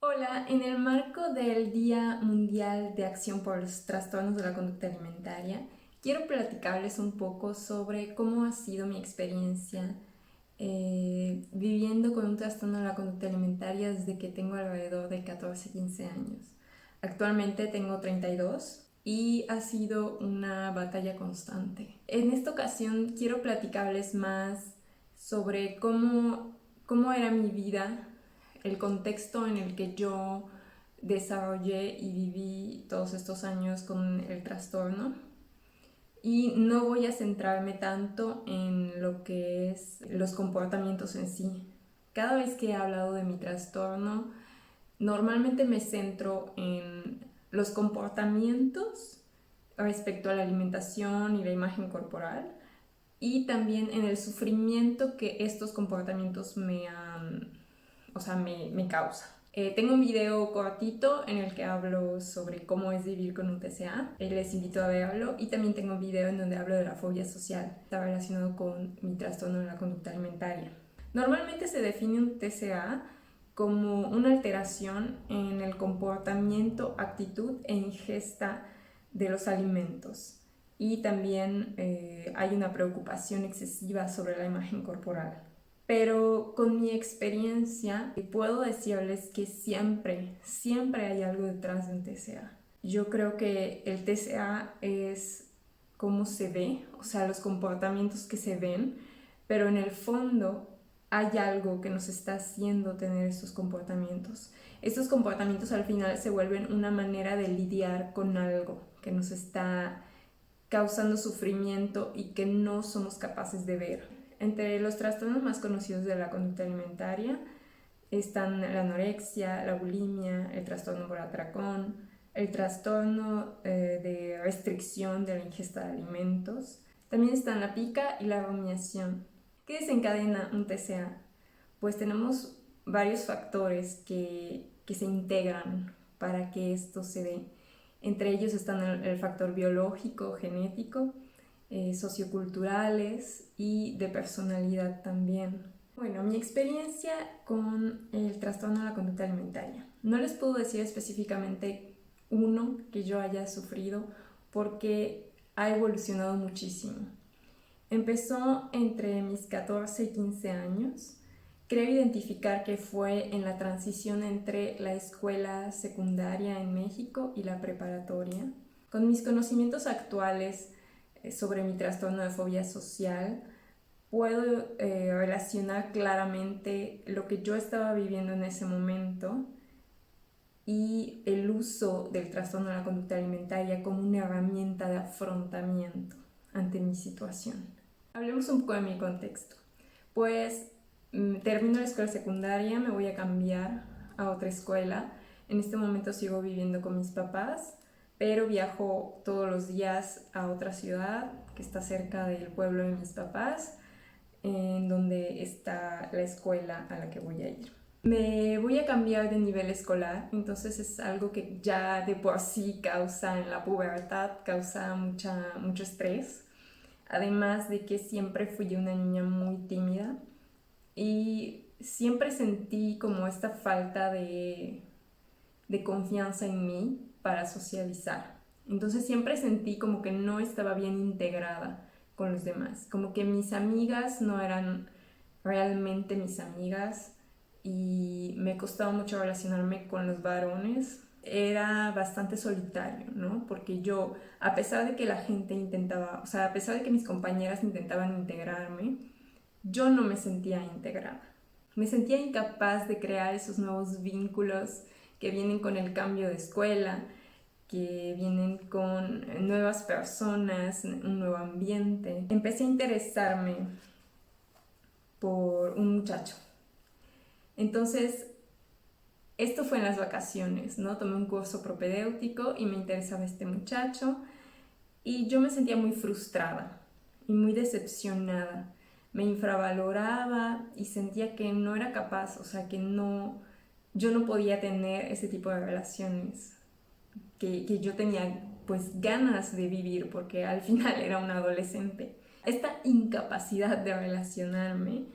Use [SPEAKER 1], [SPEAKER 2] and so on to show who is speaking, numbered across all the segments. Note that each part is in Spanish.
[SPEAKER 1] Hola, en el marco del Día Mundial de Acción por los Trastornos de la Conducta Alimentaria, quiero platicarles un poco sobre cómo ha sido mi experiencia viviendo con un trastorno de la conducta alimentaria desde que tengo alrededor de 14-15 años. Actualmente tengo 32 y ha sido una batalla constante. En esta ocasión quiero platicarles más sobre cómo era mi vida, el contexto en el que yo desarrollé y viví todos estos años con el trastorno. Y no voy a centrarme tanto en lo que es los comportamientos en sí. Cada vez que he hablado de mi trastorno, normalmente me centro en los comportamientos respecto a la alimentación y la imagen corporal y también en el sufrimiento que estos comportamientos me causan. Tengo un video cortito en el que hablo sobre cómo es vivir con un TCA. Les invito a verlo. Y también tengo un video en donde hablo de la fobia social. Está relacionado con mi trastorno de la conducta alimentaria. Normalmente se define un TCA como una alteración en el comportamiento, actitud e ingesta de los alimentos. Y también hay una preocupación excesiva sobre la imagen corporal. Pero con mi experiencia puedo decirles que siempre hay algo detrás de un TCA. Yo creo que el TCA es cómo se ve, o sea, los comportamientos que se ven, pero en el fondo hay algo que nos está haciendo tener estos comportamientos. Estos comportamientos al final se vuelven una manera de lidiar con algo que nos está causando sufrimiento y que no somos capaces de ver. Entre los trastornos más conocidos de la conducta alimentaria están la anorexia, la bulimia, el trastorno por atracón, el trastorno de restricción de la ingesta de alimentos. También están la pica y la rumiación. ¿Qué desencadena un TCA? Pues tenemos varios factores que se integran para que esto se dé. Entre ellos están el factor biológico, genético, socioculturales y de personalidad también. Bueno, mi experiencia con el trastorno de la conducta alimentaria. No les puedo decir específicamente uno que yo haya sufrido porque ha evolucionado muchísimo. Empezó entre mis 14 y 15 años. Creo identificar que fue en la transición entre la escuela secundaria en México y la preparatoria. Con mis conocimientos actuales sobre mi trastorno de fobia social, puedo relacionar claramente lo que yo estaba viviendo en ese momento y el uso del trastorno de la conducta alimentaria como una herramienta de afrontamiento ante mi situación. Hablemos un poco de mi contexto. Pues termino la escuela secundaria, me voy a cambiar a otra escuela. En este momento sigo viviendo con mis papás, pero viajo todos los días a otra ciudad que está cerca del pueblo de mis papás, en donde está la escuela a la que voy a ir. Me voy a cambiar de nivel escolar, entonces es algo que ya de por sí causa en la pubertad, causa mucho estrés. Además de que siempre fui una niña muy tímida y siempre sentí como esta falta de confianza en mí para socializar. Entonces siempre sentí como que no estaba bien integrada con los demás, como que mis amigas no eran realmente mis amigas y me costaba mucho relacionarme con los varones. Era bastante solitario, ¿no? Porque yo, a pesar de que la gente intentaba, o sea, a pesar de que mis compañeras intentaban integrarme, yo no me sentía integrada. Me sentía incapaz de crear esos nuevos vínculos que vienen con el cambio de escuela, que vienen con nuevas personas, un nuevo ambiente. Empecé a interesarme por un muchacho. Entonces, esto fue en las vacaciones, ¿no? Tomé un curso propedéutico y me interesaba este muchacho y yo me sentía muy frustrada y muy decepcionada. Me infravaloraba y sentía que no era capaz, o sea, yo no podía tener ese tipo de relaciones que yo tenía pues ganas de vivir porque al final era una adolescente. Esta incapacidad de relacionarme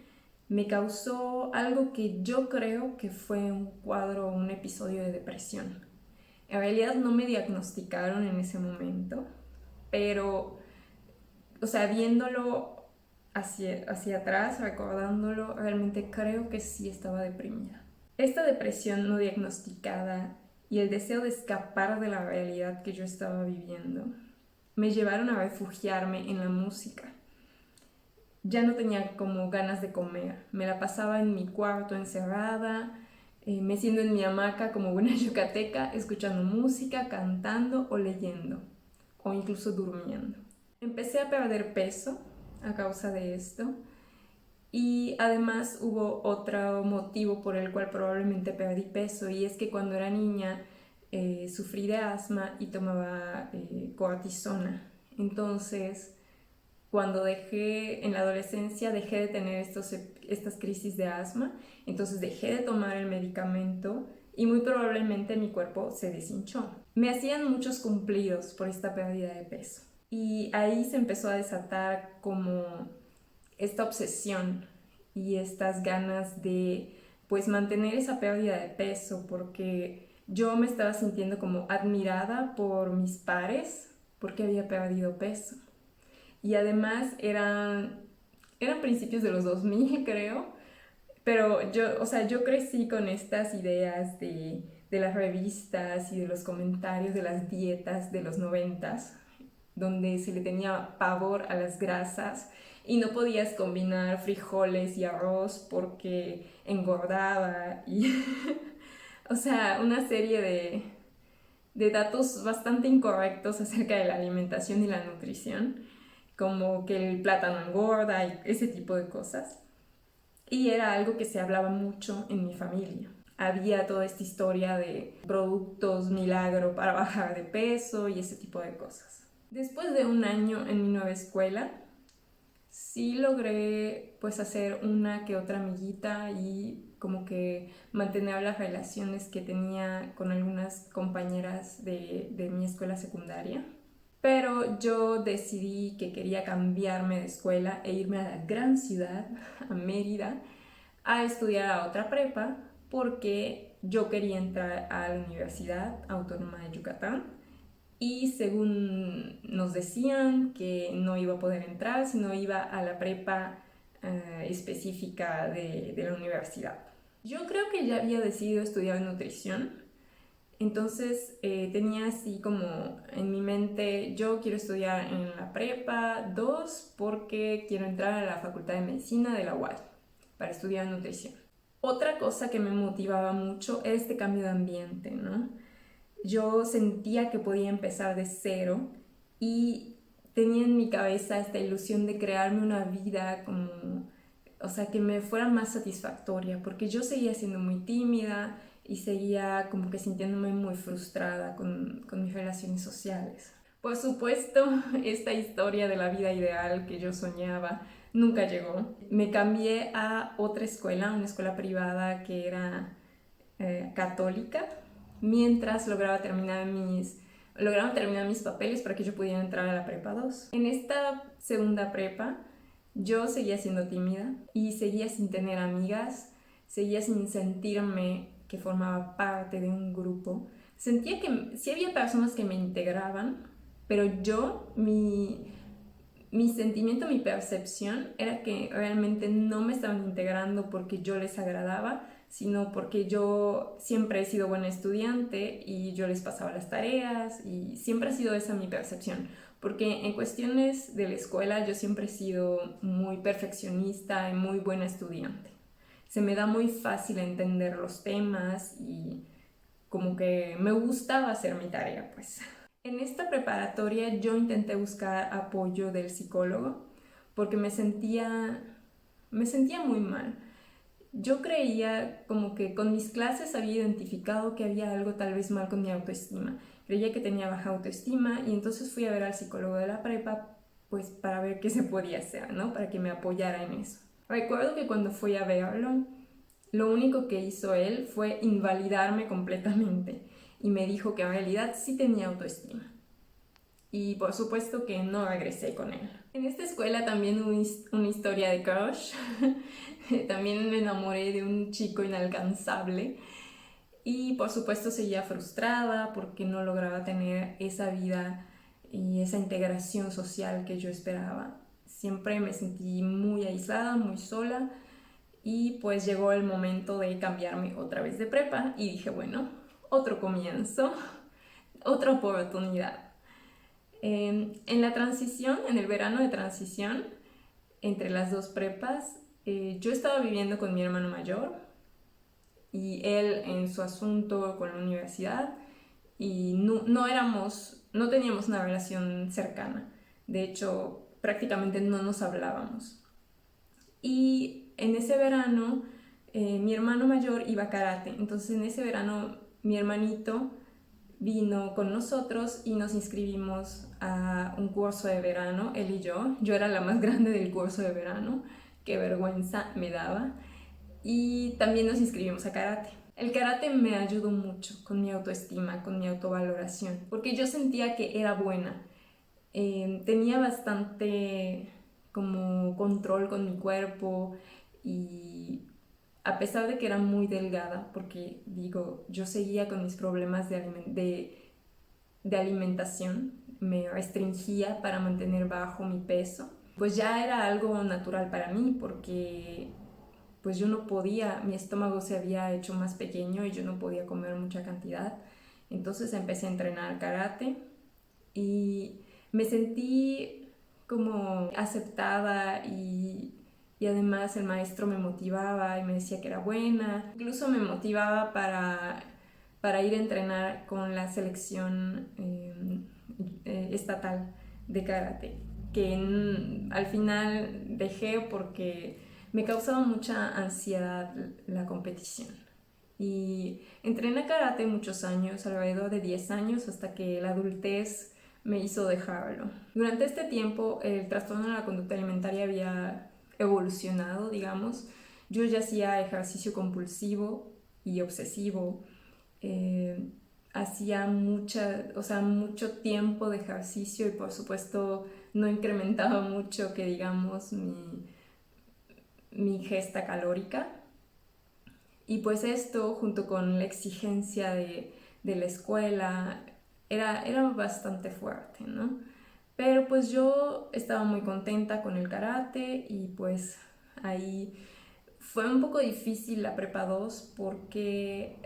[SPEAKER 1] me causó algo que yo creo que fue un cuadro, un episodio de depresión. En realidad no me diagnosticaron en ese momento, pero, o sea, viéndolo hacia atrás, recordándolo, realmente creo que sí estaba deprimida. Esta depresión no diagnosticada y el deseo de escapar de la realidad que yo estaba viviendo me llevaron a refugiarme en la música. Ya no tenía como ganas de comer, me la pasaba en mi cuarto encerrada, meciendo en mi hamaca como buena yucateca, escuchando música, cantando o leyendo, o incluso durmiendo. Empecé a perder peso a causa de esto, y además hubo otro motivo por el cual probablemente perdí peso, y es que cuando era niña sufrí de asma y tomaba cortisona. Entonces, cuando en la adolescencia dejé de tener estas crisis de asma, entonces dejé de tomar el medicamento y muy probablemente mi cuerpo se deshinchó. Me hacían muchos cumplidos por esta pérdida de peso. Y ahí se empezó a desatar como esta obsesión y estas ganas de pues mantener esa pérdida de peso, porque yo me estaba sintiendo como admirada por mis pares porque había perdido peso. Y además eran principios de los 2000 creo, pero yo, o sea, yo crecí con estas ideas de las revistas y de los comentarios de las dietas de los 90s, donde se le tenía pavor a las grasas y no podías combinar frijoles y arroz porque engordaba y o sea, una serie de datos bastante incorrectos acerca de la alimentación y la nutrición, como que el plátano engorda y ese tipo de cosas. Y era algo que se hablaba mucho en mi familia. Había toda esta historia de productos milagro para bajar de peso y ese tipo de cosas. Después de un año en mi nueva escuela, sí logré pues hacer una que otra amiguita y como que mantener las relaciones que tenía con algunas compañeras de mi escuela secundaria. Pero yo decidí que quería cambiarme de escuela e irme a la gran ciudad, a Mérida, a estudiar a otra prepa porque yo quería entrar a la Universidad Autónoma de Yucatán y según nos decían que no iba a poder entrar, sino iba a la prepa específica de la universidad. Yo creo que ya había decidido estudiar nutrición, entonces tenía así como en mi mente, yo quiero estudiar en la prepa 2 porque quiero entrar a la Facultad de Medicina de la UAL para estudiar nutrición. Otra cosa que me motivaba mucho era este cambio de ambiente, ¿no? Yo sentía que podía empezar de cero y tenía en mi cabeza esta ilusión de crearme una vida como, o sea, que me fuera más satisfactoria, porque yo seguía siendo muy tímida y seguía como que sintiéndome muy frustrada con mis relaciones sociales. Por supuesto, esta historia de la vida ideal que yo soñaba nunca llegó. Me cambié a otra escuela, una escuela privada que era católica, mientras lograban terminar mis papeles para que yo pudiera entrar a la prepa 2. En esta segunda prepa yo seguía siendo tímida y seguía sin tener amigas, seguía sin sentirme que formaba parte de un grupo. Sentía que sí había personas que me integraban, pero mi sentimiento, mi percepción era que realmente no me estaban integrando porque yo les agradaba, sino porque yo siempre he sido buena estudiante y yo les pasaba las tareas y siempre ha sido esa mi percepción. Porque en cuestiones de la escuela yo siempre he sido muy perfeccionista y muy buena estudiante. Se me da muy fácil entender los temas y como que me gustaba hacer mi tarea, pues. En esta preparatoria yo intenté buscar apoyo del psicólogo porque me sentía muy mal. Yo creía como que con mis clases había identificado que había algo tal vez mal con mi autoestima. Creía que tenía baja autoestima y entonces fui a ver al psicólogo de la prepa pues para ver qué se podía hacer, ¿no? Para que me apoyara en eso. Recuerdo que cuando fui a verlo, lo único que hizo él fue invalidarme completamente y me dijo que en realidad sí tenía autoestima. Y por supuesto que no regresé con él. En esta escuela también hubo una historia de crush. También me enamoré de un chico inalcanzable y por supuesto seguía frustrada porque no lograba tener esa vida y esa integración social que yo esperaba. Siempre me sentí muy aislada, muy sola y pues llegó el momento de cambiarme otra vez de prepa y dije, bueno, otro comienzo, otra oportunidad. En la transición, en el verano de transición, entre las dos prepas, yo estaba viviendo con mi hermano mayor y él en su asunto con la universidad y no teníamos una relación cercana. De hecho, prácticamente no nos hablábamos. Y en ese verano, mi hermano mayor iba a karate. Entonces en ese verano mi hermanito vino con nosotros y nos inscribimos a un curso de verano, él y yo. Yo era la más grande del curso de verano, qué vergüenza me daba. Y también nos inscribimos a karate. El karate me ayudó mucho con mi autoestima, con mi autovaloración, porque yo sentía que era buena. Tenía bastante como control con mi cuerpo y a pesar de que era muy delgada, porque digo, yo seguía con mis problemas de alimentación, me restringía para mantener bajo mi peso, pues ya era algo natural para mí porque pues yo no podía, mi estómago se había hecho más pequeño y yo no podía comer mucha cantidad. Entonces empecé a entrenar karate y me sentí como aceptada y además el maestro me motivaba y me decía que era buena. Incluso me motivaba para ir a entrenar con la selección estatal de karate, que al final dejé porque me causaba mucha ansiedad la competición. Y entrené karate muchos años, alrededor de 10 años, hasta que la adultez me hizo dejarlo. Durante este tiempo el trastorno de la conducta alimentaria había evolucionado, digamos. Yo ya hacía ejercicio compulsivo y obsesivo. Eh, Hacía mucho tiempo de ejercicio y por supuesto no incrementaba mucho que digamos mi ingesta calórica. Y pues esto, junto con la exigencia de la escuela, era bastante fuerte, ¿no? Pero pues yo estaba muy contenta con el karate y pues ahí fue un poco difícil la prepa 2 porque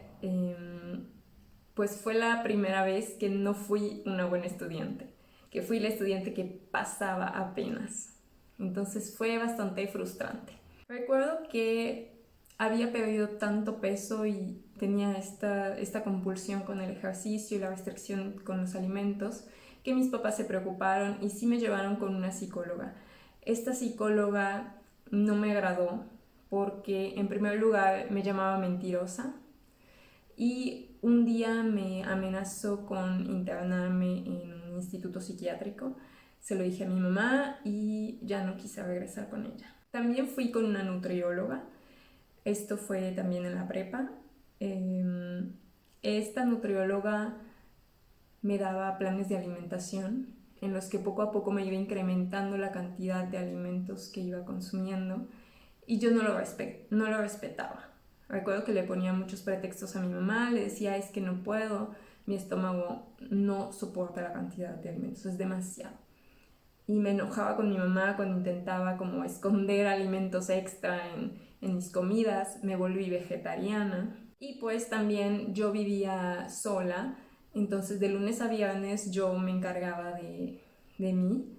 [SPEAKER 1] pues fue la primera vez que no fui una buena estudiante, que fui la estudiante que pasaba apenas. Entonces fue bastante frustrante. Recuerdo que había perdido tanto peso y tenía esta compulsión con el ejercicio y la restricción con los alimentos que mis papás se preocuparon y sí me llevaron con una psicóloga. Esta psicóloga no me agradó porque en primer lugar me llamaba mentirosa y un día me amenazó con internarme en un instituto psiquiátrico. Se lo dije a mi mamá y ya no quise regresar con ella. También fui con una nutrióloga. Esto fue también en la prepa. Esta nutrióloga me daba planes de alimentación en los que poco a poco me iba incrementando la cantidad de alimentos que iba consumiendo y yo no lo respetaba. Recuerdo que le ponía muchos pretextos a mi mamá, le decía es que no puedo, mi estómago no soporta la cantidad de alimentos, es demasiado. Y me enojaba con mi mamá cuando intentaba como esconder alimentos extra en mis comidas, me volví vegetariana y pues también yo vivía sola, entonces de lunes a viernes yo me encargaba de mí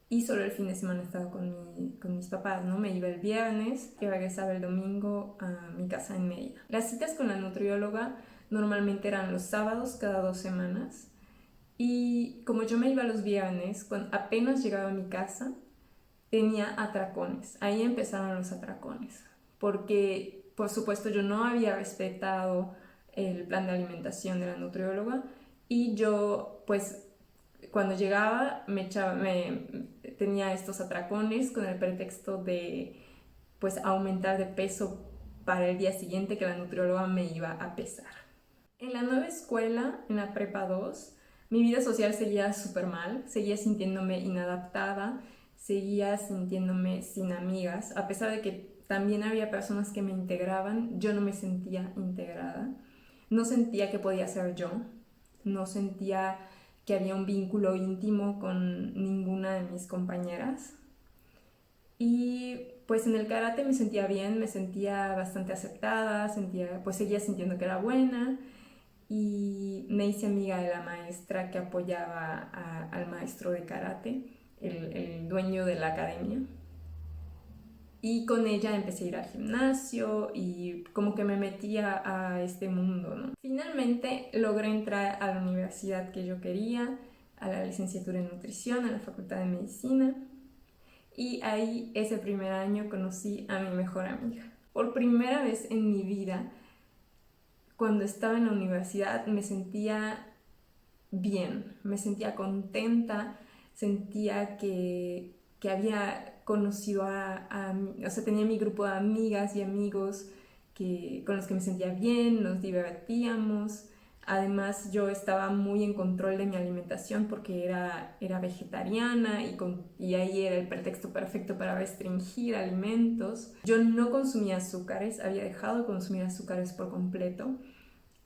[SPEAKER 1] y solo el fin de semana estaba con mis papás, ¿no? Me iba el viernes y regresaba el domingo a mi casa en Mérida. Las citas con la nutrióloga normalmente eran los sábados cada 2 semanas y como yo me iba los viernes, cuando apenas llegaba a mi casa, tenía atracones. Ahí empezaron los atracones, porque por supuesto yo no había respetado el plan de alimentación de la nutrióloga y yo pues cuando llegaba tenía estos atracones con el pretexto de pues aumentar de peso para el día siguiente que la nutrióloga me iba a pesar. En la nueva escuela, en la prepa 2, mi vida social seguía súper mal, seguía sintiéndome inadaptada, seguía sintiéndome sin amigas, a pesar de que también había personas que me integraban, yo no me sentía integrada, no sentía que podía ser yo, no sentía que había un vínculo íntimo con ninguna de mis compañeras. Y pues en el karate me sentía bien, me sentía bastante aceptada, pues seguía sintiendo que era buena y me hice amiga de la maestra que apoyaba al maestro de karate, el dueño de la academia. Y con ella empecé a ir al gimnasio y como que me metía a este mundo, ¿no? Finalmente logré entrar a la universidad que yo quería, a la licenciatura en nutrición, a la Facultad de Medicina. Y ahí, ese primer año, conocí a mi mejor amiga. Por primera vez en mi vida, cuando estaba en la universidad, me sentía bien, me sentía contenta, sentía que había conocido o sea, tenía mi grupo de amigas y amigos con los que me sentía bien, nos divertíamos. Además, yo estaba muy en control de mi alimentación porque era vegetariana y ahí era el pretexto perfecto para restringir alimentos. Yo no consumía azúcares, había dejado de consumir azúcares por completo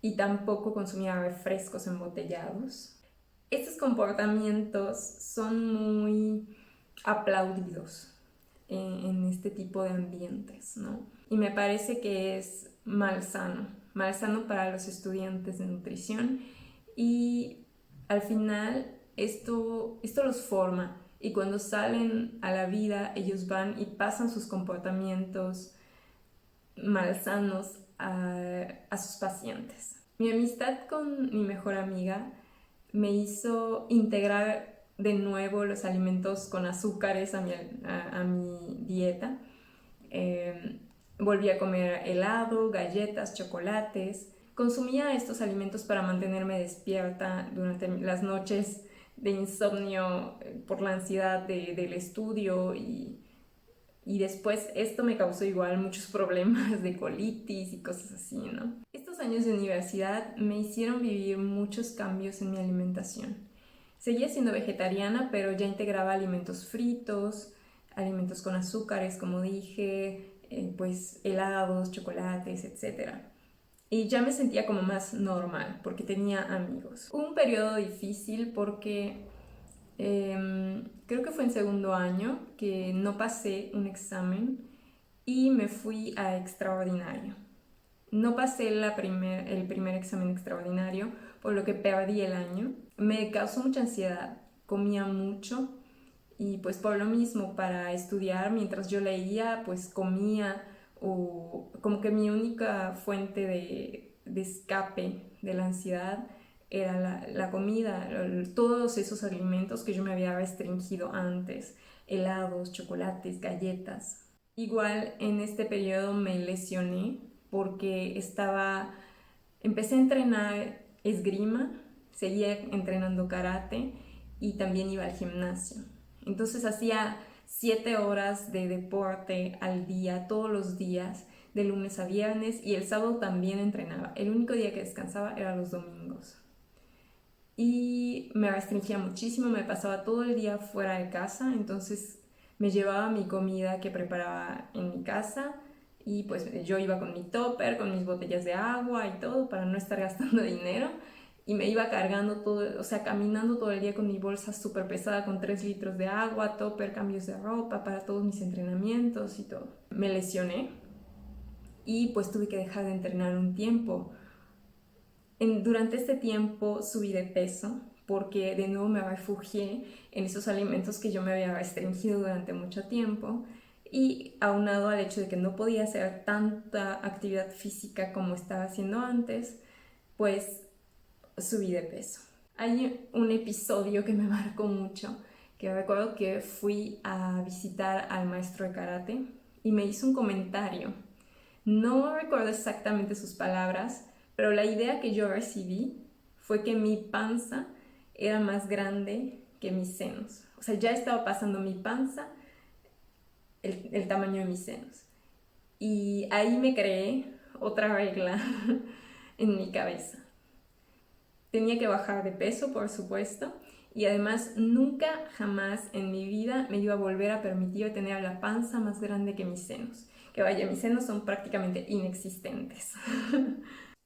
[SPEAKER 1] y tampoco consumía refrescos embotellados. Estos comportamientos son muy aplaudidos en este tipo de ambientes, ¿no? Y me parece que es malsano para los estudiantes de nutrición y al final esto los forma y cuando salen a la vida ellos van y pasan sus comportamientos malsanos a sus pacientes. Mi amistad con mi mejor amiga me hizo integrar de nuevo los alimentos con azúcares a mi dieta. Volví a comer helado, galletas, chocolates. Consumía estos alimentos para mantenerme despierta durante las noches de insomnio por la ansiedad del estudio y después esto me causó igual muchos problemas de colitis y cosas así, ¿no? Estos años de universidad me hicieron vivir muchos cambios en mi alimentación. Seguía siendo vegetariana, pero ya integraba alimentos fritos, alimentos con azúcares, como dije, pues helados, chocolates, etc. Y ya me sentía como más normal, porque tenía amigos. Hubo un periodo difícil porque creo que fue en segundo año que no pasé un examen y me fui a extraordinario. No pasé el primer examen extraordinario, por lo que perdí el año. Me causó mucha ansiedad, comía mucho y pues por lo mismo para estudiar mientras yo leía pues comía o como que mi única fuente de escape de la ansiedad era la comida, todos esos alimentos que yo me había restringido antes, helados, chocolates, galletas. Igual en este periodo me lesioné porque empecé a entrenar esgrima, seguía entrenando karate y también iba al gimnasio. Entonces hacía 7 horas de deporte al día, todos los días, de lunes a viernes, y el sábado también entrenaba. El único día que descansaba era los domingos. Y me restringía muchísimo, me pasaba todo el día fuera de casa, entonces me llevaba mi comida que preparaba en mi casa y pues yo iba con mi topper, con mis botellas de agua y todo para no estar gastando dinero y me iba cargando todo, o sea, caminando todo el día con mi bolsa súper pesada con 3 litros de agua, topper, cambios de ropa para todos mis entrenamientos y todo. Me lesioné y pues tuve que dejar de entrenar un tiempo. Durante este tiempo subí de peso porque de nuevo me refugié en esos alimentos que yo me había restringido durante mucho tiempo y aunado al hecho de que no podía hacer tanta actividad física como estaba haciendo antes, pues subí de peso. Hay un episodio que me marcó mucho, que recuerdo que fui a visitar al maestro de karate y me hizo un comentario. No recuerdo exactamente sus palabras, pero la idea que yo recibí fue que mi panza era más grande que mis senos. O sea, ya estaba pasando mi panza el tamaño de mis senos. Y ahí me creé otra regla en mi cabeza. Tenía que bajar de peso, por supuesto, y además nunca jamás en mi vida me iba a volver a permitir tener la panza más grande que mis senos. Que vaya, mis senos son prácticamente inexistentes.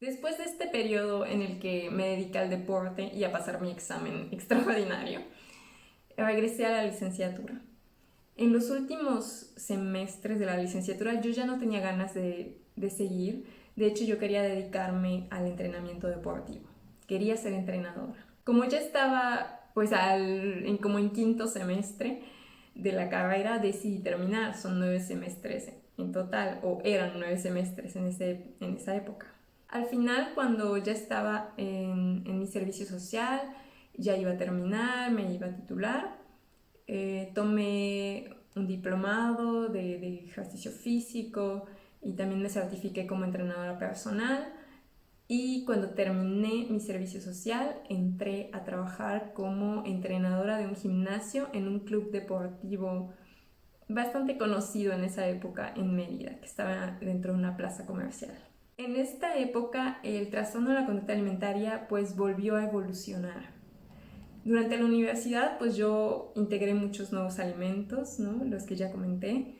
[SPEAKER 1] Después de este periodo en el que me dediqué al deporte y a pasar mi examen extraordinario, regresé a la licenciatura. En los últimos semestres de la licenciatura yo ya no tenía ganas de seguir. De hecho, yo quería dedicarme al entrenamiento deportivo. Quería ser entrenadora. Como ya estaba pues como en quinto semestre de la carrera, decidí terminar. Son 9 semestres en total, o eran 9 semestres en esa época. Al final, cuando ya estaba en mi servicio social, ya iba a terminar, me iba a titular, tomé un diplomado de ejercicio físico y también me certifiqué como entrenadora personal. Y cuando terminé mi servicio social, entré a trabajar como entrenadora de un gimnasio en un club deportivo bastante conocido en esa época en Mérida, que estaba dentro de una plaza comercial. En esta época, el trastorno de la conducta alimentaria pues volvió a evolucionar. Durante la universidad pues yo integré muchos nuevos alimentos, ¿no? Los que ya comenté,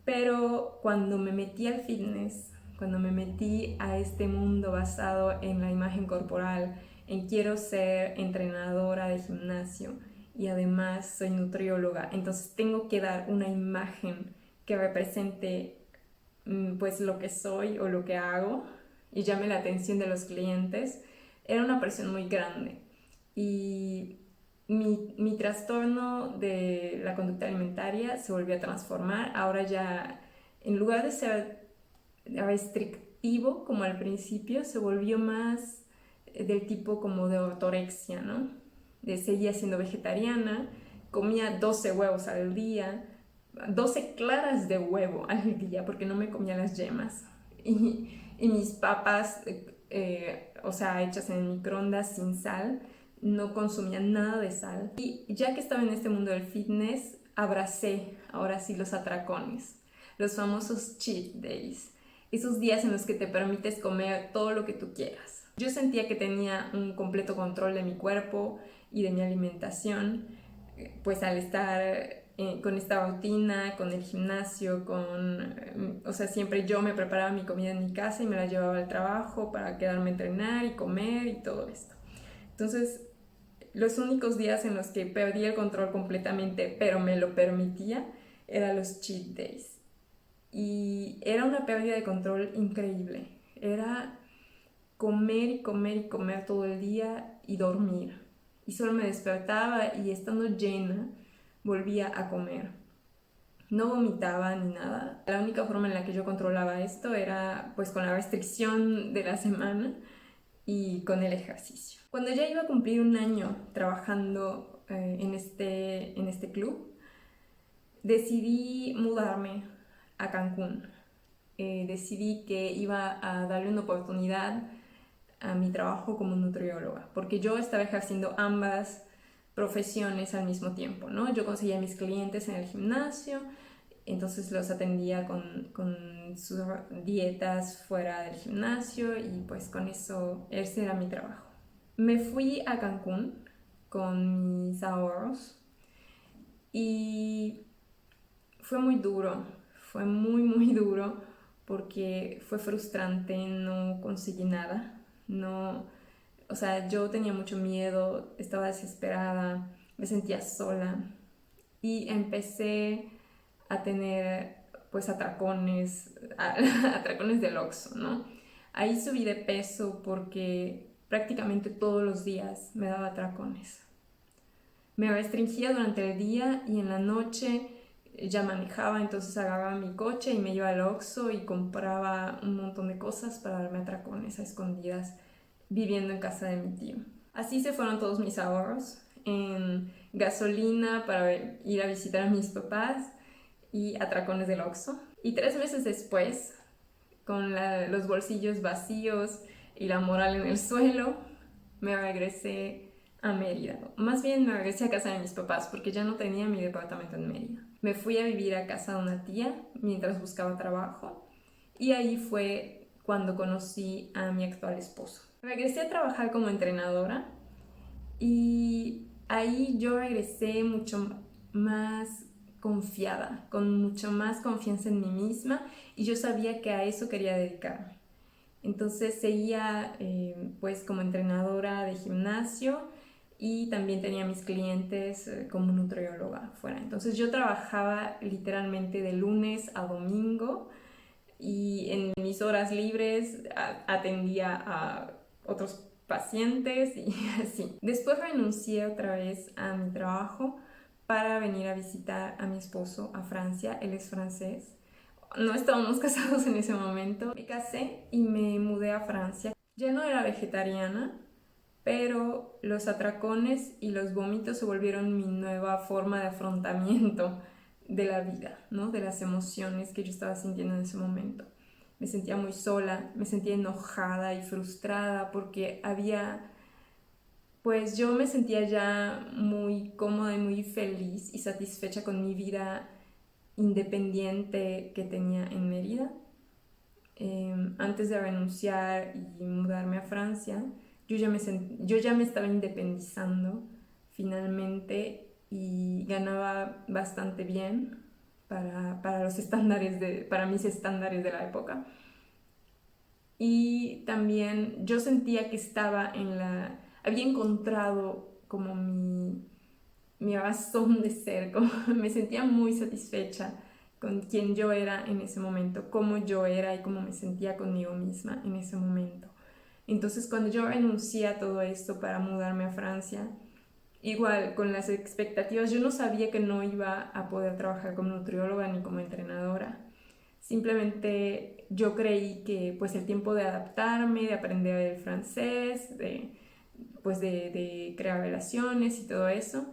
[SPEAKER 1] pero cuando me metí al fitness, cuando me metí a este mundo basado en la imagen corporal, en quiero ser entrenadora de gimnasio y además soy nutrióloga, entonces tengo que dar una imagen que represente pues lo que soy o lo que hago y llame la atención de los clientes, era una presión muy grande. Y mi trastorno de la conducta alimentaria se volvió a transformar. Ahora ya, en lugar de ser restrictivo como al principio, se volvió más del tipo como de ortorexia, ¿no? Seguía siendo vegetariana, comía 12 huevos al día, 12 claras de huevo al día, porque no me comía las yemas. Y mis papas, o sea, hechas en el microondas sin sal, no consumía nada de sal. Y ya que estaba en este mundo del fitness, abracé ahora sí los atracones, los famosos cheat days, esos días en los que te permites comer todo lo que tú quieras. Yo sentía que tenía un completo control de mi cuerpo y de mi alimentación, pues al estar con esta rutina, con el gimnasio, o sea, siempre yo me preparaba mi comida en mi casa y me la llevaba al trabajo para quedarme a entrenar y comer y todo esto. Entonces, los únicos días en los que perdí el control completamente, pero me lo permitía, eran los cheat days. Y era una pérdida de control increíble. Era comer y comer y comer todo el día y dormir. Y solo me despertaba y estando llena, volvía a comer. No vomitaba ni nada. La única forma en la que yo controlaba esto era pues con la restricción de la semana y con el ejercicio. Cuando ya iba a cumplir un año trabajando en este club, decidí mudarme a Cancún. Decidí que iba a darle una oportunidad a mi trabajo como nutrióloga, porque yo estaba ejerciendo ambas profesiones al mismo tiempo, ¿no? Yo conseguía mis clientes en el gimnasio, entonces los atendía con sus dietas fuera del gimnasio y pues con eso ese era mi trabajo. Me fui a Cancún con mis ahorros y fue muy duro, fue muy duro porque fue frustrante, no conseguí nada, no, o sea, yo tenía mucho miedo, estaba desesperada, me sentía sola y empecé a tener pues atracones, atracones del Oxxo, ¿no? Ahí subí de peso porque prácticamente todos los días me daba atracones. Me restringía durante el día y en la noche ya manejaba, entonces agarraba mi coche y me iba al Oxxo y compraba un montón de cosas para darme atracones a escondidas viviendo en casa de mi tío. Así se fueron todos mis ahorros en gasolina para ir a visitar a mis papás y atracones del Oxxo. Y 3 meses después, con los bolsillos vacíos y la moral en el suelo, me regresé a Mérida. Más bien me regresé a casa de mis papás porque ya no tenía mi departamento en Mérida. Me fui a vivir a casa de una tía mientras buscaba trabajo y ahí fue cuando conocí a mi actual esposo. Regresé a trabajar como entrenadora y Ahí yo regresé mucho más confiada, con mucho más confianza en mí misma y yo sabía que a eso quería dedicarme. Entonces seguía pues como entrenadora de gimnasio y también tenía mis clientes como nutrióloga fuera. Entonces yo trabajaba literalmente de lunes a domingo y en mis horas libres atendía a otros pacientes y así. Después renuncié otra vez a mi trabajo para venir a visitar a mi esposo a Francia. Él es francés. No estábamos casados en ese momento. Me casé y me mudé a Francia. Ya no era vegetariana, pero los atracones y los vómitos se volvieron mi nueva forma de afrontamiento de la vida, ¿no? De las emociones que yo estaba sintiendo en ese momento. Me sentía muy sola, me sentía enojada y frustrada porque pues yo me sentía ya muy cómoda y muy feliz y satisfecha con mi vida independiente que tenía en Mérida. Antes de renunciar y mudarme a Francia, yo ya me estaba independizando finalmente y ganaba bastante bien para los estándares para mis estándares de la época. Y también yo sentía que había encontrado como mi razón de ser, como me sentía muy satisfecha con quien yo era en ese momento, cómo yo era y cómo me sentía conmigo misma en ese momento. Entonces cuando yo renuncié a todo esto para mudarme a Francia, igual con las expectativas, yo no sabía que no iba a poder trabajar como nutrióloga ni como entrenadora. Simplemente yo creí que pues el tiempo de adaptarme, de aprender el francés, de crear relaciones y todo eso,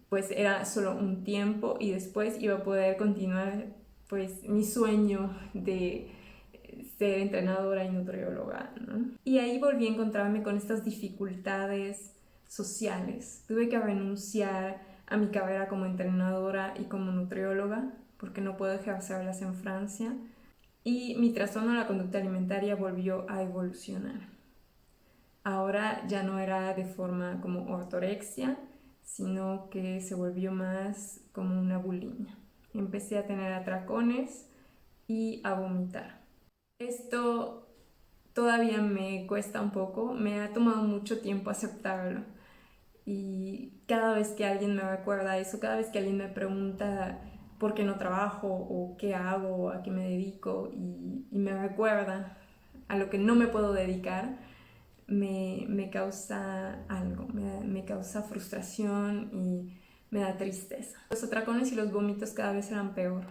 [SPEAKER 1] pues era solo un tiempo y después iba a poder continuar pues mi sueño de ser entrenadora y nutrióloga, ¿no? Y ahí volví a encontrarme con estas dificultades sociales. Tuve que renunciar a mi carrera como entrenadora y como nutrióloga porque no puedo ejercerlas en Francia y mi trastorno de la conducta alimentaria volvió a evolucionar. Ahora ya no era de forma como ortorexia, sino que se volvió más como una bulimia. Empecé a tener atracones y a vomitar. Esto todavía me cuesta un poco, me ha tomado mucho tiempo aceptarlo. Y cada vez que alguien me recuerda eso, cada vez que alguien me pregunta por qué no trabajo o qué hago, a qué me dedico y me recuerda a lo que no me puedo dedicar, me causa algo, me causa frustración y me da tristeza. Los atracones y los vómitos cada vez eran peor.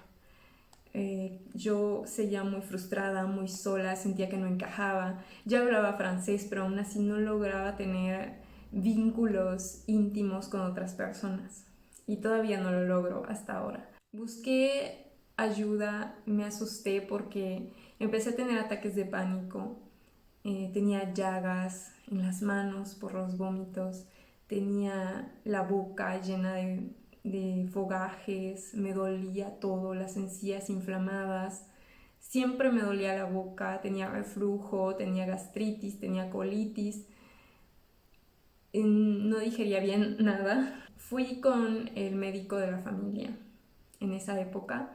[SPEAKER 1] Yo seguía muy frustrada, muy sola, sentía que no encajaba. Ya hablaba francés, pero aún así no lograba tener vínculos íntimos con otras personas. Y todavía no lo logro hasta ahora. Busqué ayuda, me asusté porque empecé a tener ataques de pánico. Tenía llagas en las manos por los vómitos, tenía la boca llena de fogajes, me dolía todo, las encías inflamadas, siempre me dolía la boca, tenía reflujo, tenía gastritis, tenía colitis, no digería bien nada. Fui con el médico de la familia en esa época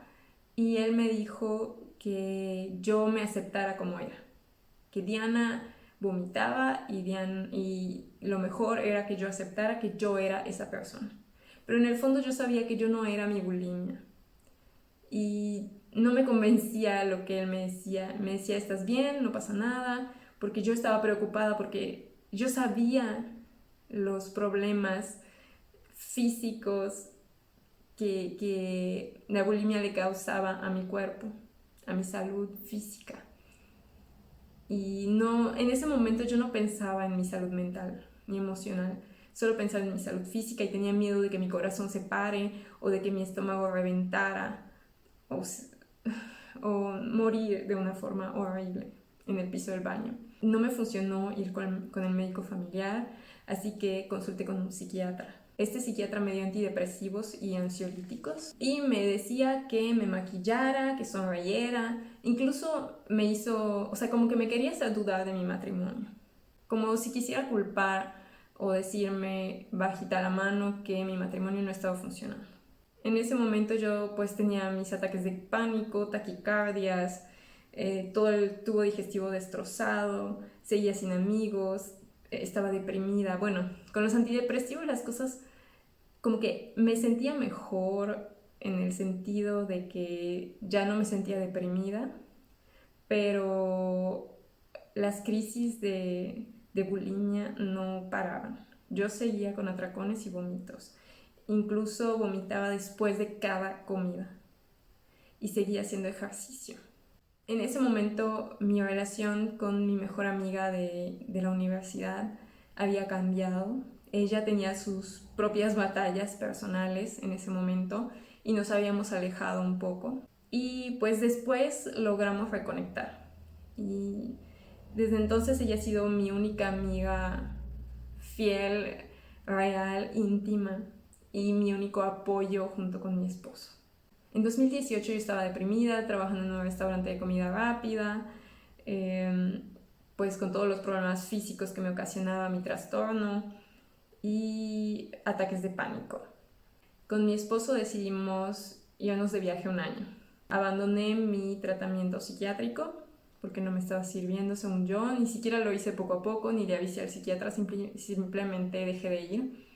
[SPEAKER 1] y él me dijo que yo me aceptara como era, que Diana vomitaba y lo mejor era que yo aceptara que yo era esa persona. Pero en el fondo yo sabía que yo no era mi bulimia. Y no me convencía lo que él me decía. Me decía, estás bien, no pasa nada, porque yo estaba preocupada, porque yo sabía los problemas físicos que la bulimia le causaba a mi cuerpo, a mi salud física. Y no, en ese momento yo no pensaba en mi salud mental ni emocional, solo pensaba en mi salud física y tenía miedo de que mi corazón se pare o de que mi estómago reventara o, o morir de una forma horrible en el piso del baño. No me funcionó ir con el médico familiar, así que consulté con un psiquiatra. Este psiquiatra me dio antidepresivos y ansiolíticos y me decía que me maquillara, que sonriera, incluso me hizo, o sea, como que me quería hacer dudar de mi matrimonio, como si quisiera culpar o decirme bajita la mano que mi matrimonio no estaba funcionando. En ese momento yo pues tenía mis ataques de pánico, taquicardias, todo el tubo digestivo destrozado, seguía sin amigos, estaba deprimida. Bueno, con los antidepresivos las cosas como que me sentía mejor en el sentido de que ya no me sentía deprimida, pero las crisis de bulimia no paraban. Yo seguía con atracones y vómitos. Incluso vomitaba después de cada comida y seguía haciendo ejercicio. En ese momento mi relación con mi mejor amiga de la universidad había cambiado. Ella tenía sus propias batallas personales en ese momento y nos habíamos alejado un poco. Y pues después logramos reconectar. Y desde entonces ella ha sido mi única amiga fiel, real, íntima y mi único apoyo junto con mi esposo. En 2018 yo estaba deprimida, trabajando en un restaurante de comida rápida, pues con todos los problemas físicos que me ocasionaba mi trastorno y ataques de pánico. Con mi esposo decidimos irnos de viaje un año. Abandoné mi tratamiento psiquiátrico porque no me estaba sirviendo según yo, ni siquiera lo hice poco a poco, ni le avisé al psiquiatra, simplemente dejé de ir.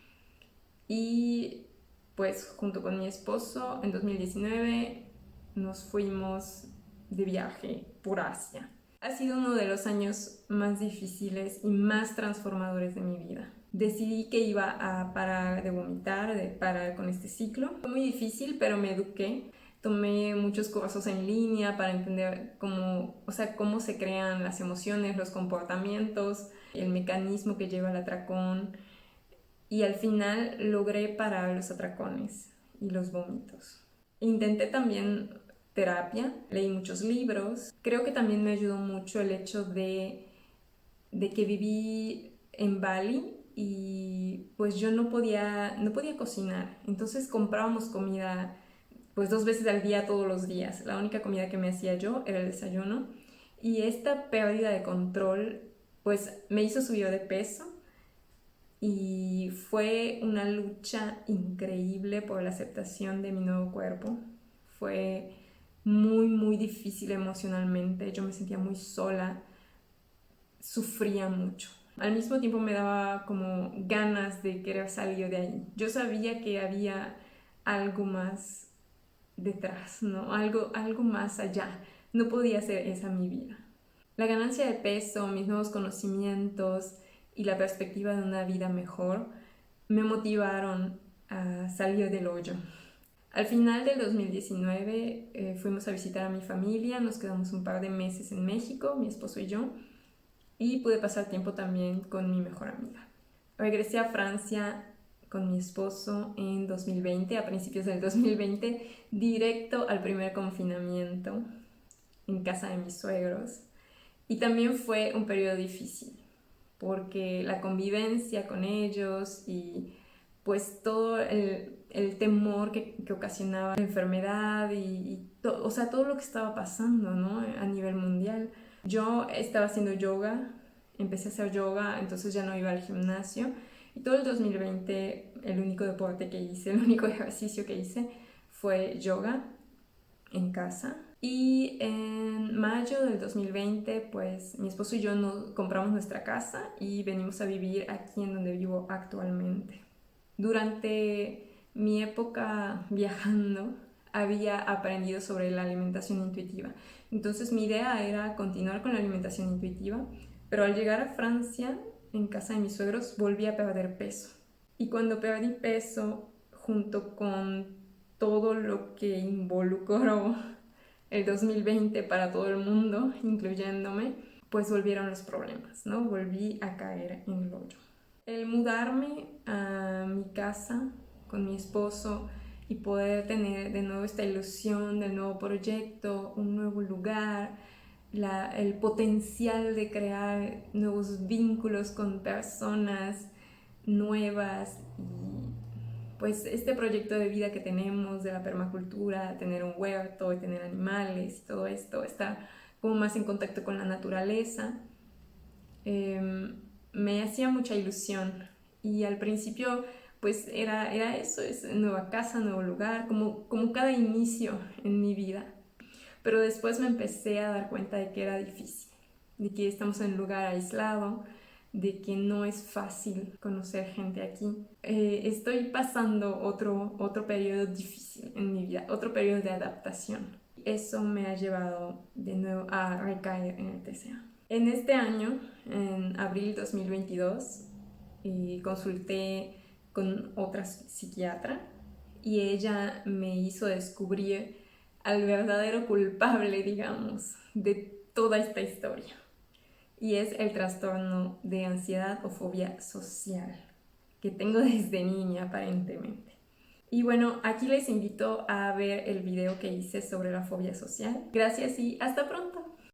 [SPEAKER 1] Y pues junto con mi esposo en 2019 nos fuimos de viaje por Asia. Ha sido uno de los años más difíciles y más transformadores de mi vida. Decidí que iba a parar de vomitar, de parar con este ciclo. Fue muy difícil, pero me eduqué. Tomé muchos cursos en línea para entender cómo se crean las emociones, los comportamientos, el mecanismo que lleva al atracón. Y al final logré parar los atracones y los vómitos. Intenté también terapia, leí muchos libros. Creo que también me ayudó mucho el hecho de que viví en Bali y pues yo no podía cocinar. Entonces comprábamos comida pues 2 veces al día, todos los días. La única comida que me hacía yo era el desayuno. Y esta pérdida de control pues me hizo subir de peso. Y fue una lucha increíble por la aceptación de mi nuevo cuerpo. Fue muy, muy difícil emocionalmente. Yo me sentía muy sola, sufría mucho. Al mismo tiempo me daba como ganas de querer salir de ahí. Yo sabía que había algo más detrás, ¿no? Algo más allá. No podía ser esa mi vida. La ganancia de peso, mis nuevos conocimientos y la perspectiva de una vida mejor me motivaron a salir del hoyo. Al final del 2019 fuimos a visitar a mi familia, nos quedamos un par de meses en México, mi esposo y yo, y pude pasar tiempo también con mi mejor amiga. Regresé a Francia con mi esposo en 2020, a principios del 2020, directo al primer confinamiento en casa de mis suegros. Y también fue un periodo difícil, porque la convivencia con ellos y pues todo el temor que ocasionaba la enfermedad o sea, todo lo que estaba pasando, ¿no? A nivel mundial. Yo estaba haciendo yoga, empecé a hacer yoga, entonces ya no iba al gimnasio. Y todo el 2020 el único deporte que hice, el único ejercicio que hice fue yoga en casa. Y en mayo del 2020, pues mi esposo y yo nos compramos nuestra casa y venimos a vivir aquí en donde vivo actualmente. Durante mi época viajando, había aprendido sobre la alimentación intuitiva. Entonces mi idea era continuar con la alimentación intuitiva, pero al llegar a Francia, en casa de mis suegros, volví a perder peso. Y cuando perdí peso, junto con todo lo que involucró el 2020 para todo el mundo, incluyéndome, pues volvieron los problemas, ¿no? Volví a caer en el hoyo. El mudarme a mi casa con mi esposo y poder tener de nuevo esta ilusión del nuevo proyecto, un nuevo lugar, el potencial de crear nuevos vínculos con personas nuevas y pues este proyecto de vida que tenemos de la permacultura, tener un huerto y tener animales y todo esto, estar como más en contacto con la naturaleza, me hacía mucha ilusión Y al principio pues era eso, es nueva casa, nuevo lugar, como cada inicio en mi vida. Pero después me empecé a dar cuenta de que era difícil, de que estamos en un lugar aislado, de que no es fácil conocer gente aquí. Estoy pasando otro periodo difícil en mi vida, otro periodo de adaptación. Eso me ha llevado de nuevo a recaer en el TCA. En este año, en abril 2022, consulté con otra psiquiatra y ella me hizo descubrir al verdadero culpable, digamos, de toda esta historia. Y es el trastorno de ansiedad o fobia social, que tengo desde niña aparentemente. Y bueno, aquí les invito a ver el video que hice sobre la fobia social. Gracias y hasta pronto.